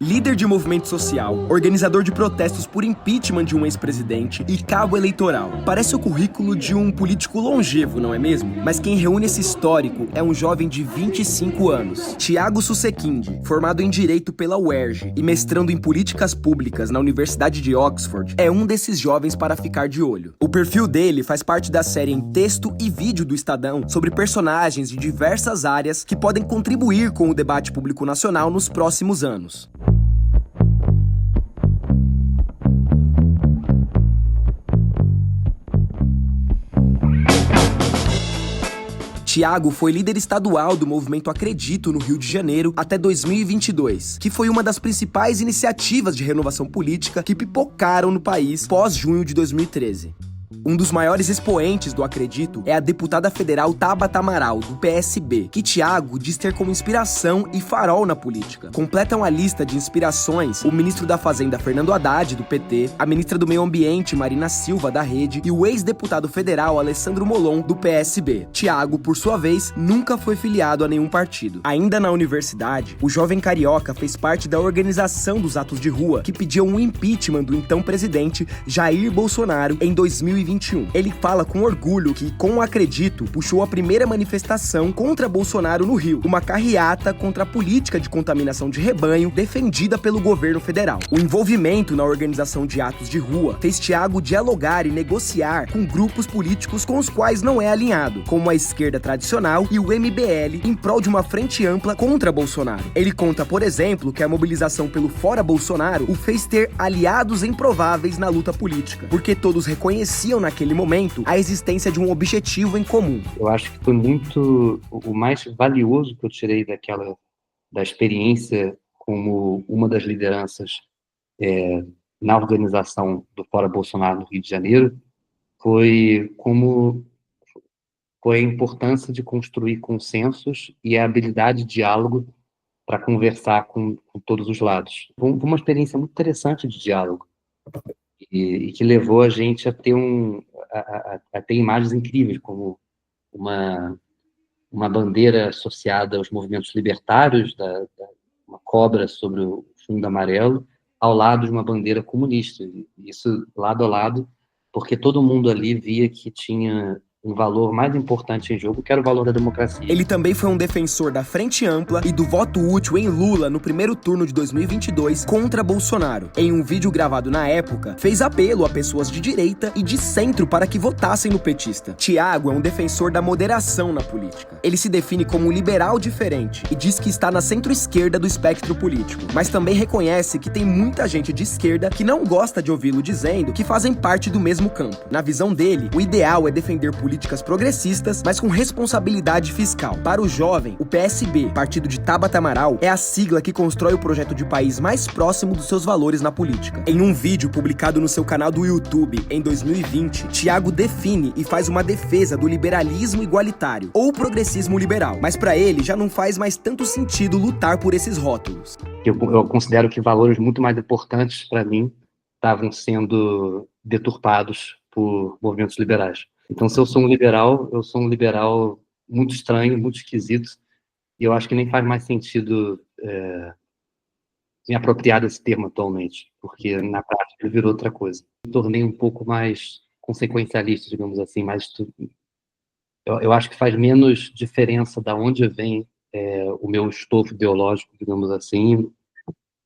Líder de movimento social, organizador de protestos por impeachment de um ex-presidente e cabo eleitoral. Parece o currículo de um político longevo, não é mesmo? Mas quem reúne esse histórico é um jovem de 25 anos. Thiago Sussequinde, formado em Direito pela UERJ e mestrando em Políticas Públicas na Universidade de Oxford, é um desses jovens para ficar de olho. O perfil dele faz parte da série em texto e vídeo do Estadão sobre personagens de diversas áreas que podem contribuir com o debate público nacional nos próximos anos. Thiago foi líder estadual do movimento Acredito no Rio de Janeiro até 2022, que foi uma das principais iniciativas de renovação política que pipocaram no país pós-junho de 2013. Um dos maiores expoentes do Acredito é a deputada federal Tabata Amaral, do PSB, que Thiago diz ter como inspiração e farol na política. Completam a lista de inspirações o ministro da Fazenda Fernando Haddad, do PT, a ministra do Meio Ambiente Marina Silva, da Rede, e o ex-deputado federal Alessandro Molon, do PSB. Thiago, por sua vez, nunca foi filiado a nenhum partido. Ainda na universidade, o jovem carioca fez parte da organização dos atos de rua que pediam o impeachment do então presidente Jair Bolsonaro em 2021. Ele fala com orgulho que, com o Acredito, puxou a primeira manifestação contra Bolsonaro no Rio, uma carreata contra a política de contaminação de rebanho defendida pelo governo federal. O envolvimento na organização de atos de rua fez Thiago dialogar e negociar com grupos políticos com os quais não é alinhado, como a esquerda tradicional e o MBL, em prol de uma frente ampla contra Bolsonaro. Ele conta, por exemplo, que a mobilização pelo Fora Bolsonaro o fez ter aliados improváveis na luta política, porque todos reconheciam naquele momento a existência de um objetivo em comum. Eu acho que foi muito o mais valioso que eu tirei da experiência como uma das lideranças na organização do Fora Bolsonaro no Rio de Janeiro, foi a importância de construir consensos e a habilidade de diálogo para conversar com todos os lados. Foi uma experiência muito interessante de diálogo. E que levou a gente a ter ter imagens incríveis, como uma bandeira associada aos movimentos libertários, uma cobra sobre o fundo amarelo, ao lado de uma bandeira comunista. Isso lado a lado, porque todo mundo ali via que tinha um valor mais importante em jogo, que era o valor da democracia. Ele também foi um defensor da Frente Ampla e do voto útil em Lula no primeiro turno de 2022 contra Bolsonaro. Em um vídeo gravado na época, fez apelo a pessoas de direita e de centro para que votassem no petista. Thiago é um defensor da moderação na política. Ele se define como um liberal diferente e diz que está na centro-esquerda do espectro político, mas também reconhece que tem muita gente de esquerda que não gosta de ouvi-lo dizendo que fazem parte do mesmo campo. Na visão dele, o ideal é defender políticas progressistas, mas com responsabilidade fiscal. Para o jovem, o PSB, partido de Tabata Amaral, é a sigla que constrói o projeto de país mais próximo dos seus valores na política. Em um vídeo publicado no seu canal do YouTube em 2020, Thiago define e faz uma defesa do liberalismo igualitário, ou progressismo liberal, mas para ele já não faz mais tanto sentido lutar por esses rótulos. Eu considero que valores muito mais importantes para mim estavam sendo deturpados por movimentos liberais. Então, se eu sou um liberal muito estranho, muito esquisito, e eu acho que nem faz mais sentido me apropriar desse termo atualmente, porque na prática ele virou outra coisa. Me tornei um pouco mais consequencialista, digamos assim, eu acho que faz menos diferença de onde vem o meu estofo ideológico, digamos assim,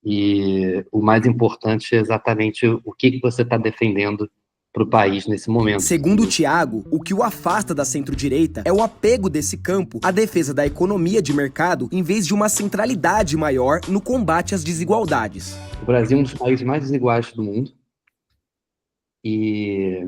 e o mais importante é exatamente o que você está defendendo para o país nesse momento. Segundo o Thiago, o que o afasta da centro-direita é o apego desse campo à defesa da economia de mercado em vez de uma centralidade maior no combate às desigualdades. O Brasil é um dos países mais desiguais do mundo e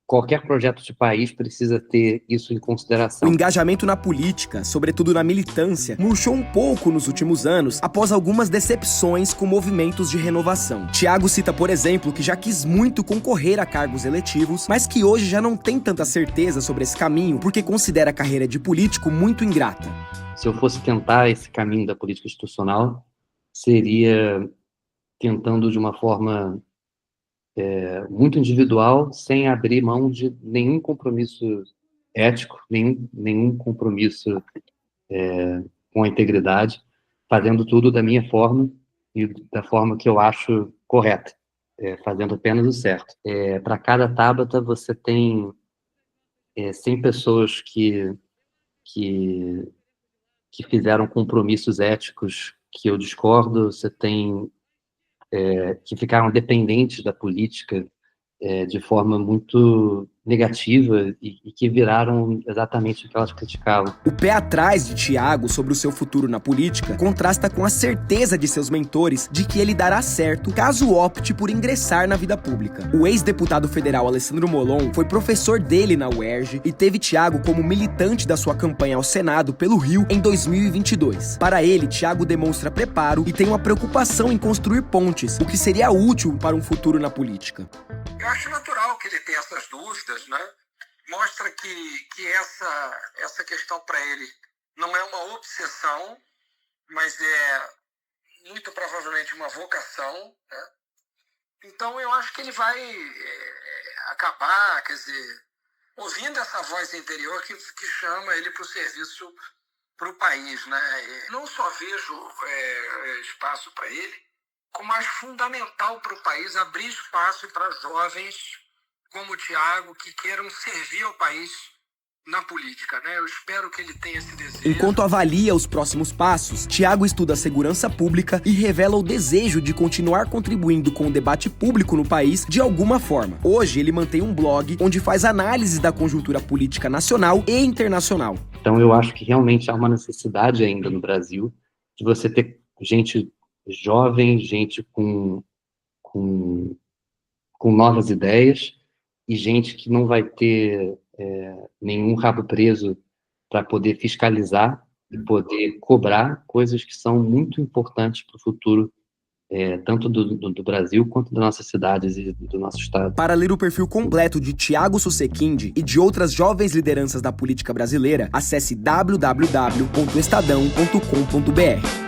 qualquer projeto de país precisa ter isso em consideração. O engajamento na política, sobretudo na militância, murchou um pouco nos últimos anos após algumas decepções com movimentos de renovação. Thiago cita, por exemplo, que já quis muito concorrer a cargos eletivos, mas que hoje já não tem tanta certeza sobre esse caminho porque considera a carreira de político muito ingrata. Se eu fosse tentar esse caminho da política institucional, seria tentando de uma forma muito individual, sem abrir mão de nenhum compromisso ético, nenhum compromisso com a integridade, fazendo tudo da minha forma e da forma que eu acho correta, fazendo apenas o certo. Para cada Tabata, você tem 100 pessoas que, que fizeram compromissos éticos que eu discordo, você tem que ficaram dependentes da política de forma muito negativa e que viraram exatamente o que elas criticavam. O pé atrás de Thiago sobre o seu futuro na política contrasta com a certeza de seus mentores de que ele dará certo caso opte por ingressar na vida pública. O ex-deputado federal Alessandro Molon foi professor dele na UERJ e teve Thiago como militante da sua campanha ao Senado pelo Rio em 2022. Para ele, Thiago demonstra preparo e tem uma preocupação em construir pontes, o que seria útil para um futuro na política. Eu acho natural que ele tenha essas dúvidas, né? Mostra que essa questão para ele não é uma obsessão, mas é muito provavelmente uma vocação, né? Então eu acho que ele vai acabar, quer dizer, ouvindo essa voz interior que chama ele para o serviço para o país, né? Não só vejo espaço para ele, como acho fundamental para o país abrir espaço para jovens como o Thiago, que queiram servir ao país na política, né? Eu espero que ele tenha esse desejo. Enquanto avalia os próximos passos, Thiago estuda a segurança pública e revela o desejo de continuar contribuindo com o debate público no país de alguma forma. Hoje, ele mantém um blog onde faz análises da conjuntura política nacional e internacional. Então, eu acho que realmente há uma necessidade ainda no Brasil de você ter gente jovem, gente com novas ideias, e gente que não vai ter nenhum rabo preso para poder fiscalizar e poder cobrar coisas que são muito importantes para o futuro, tanto do Brasil quanto das nossas cidades e do nosso estado. Para ler o perfil completo de Thiago Susequinde e de outras jovens lideranças da política brasileira, acesse www.estadão.com.br.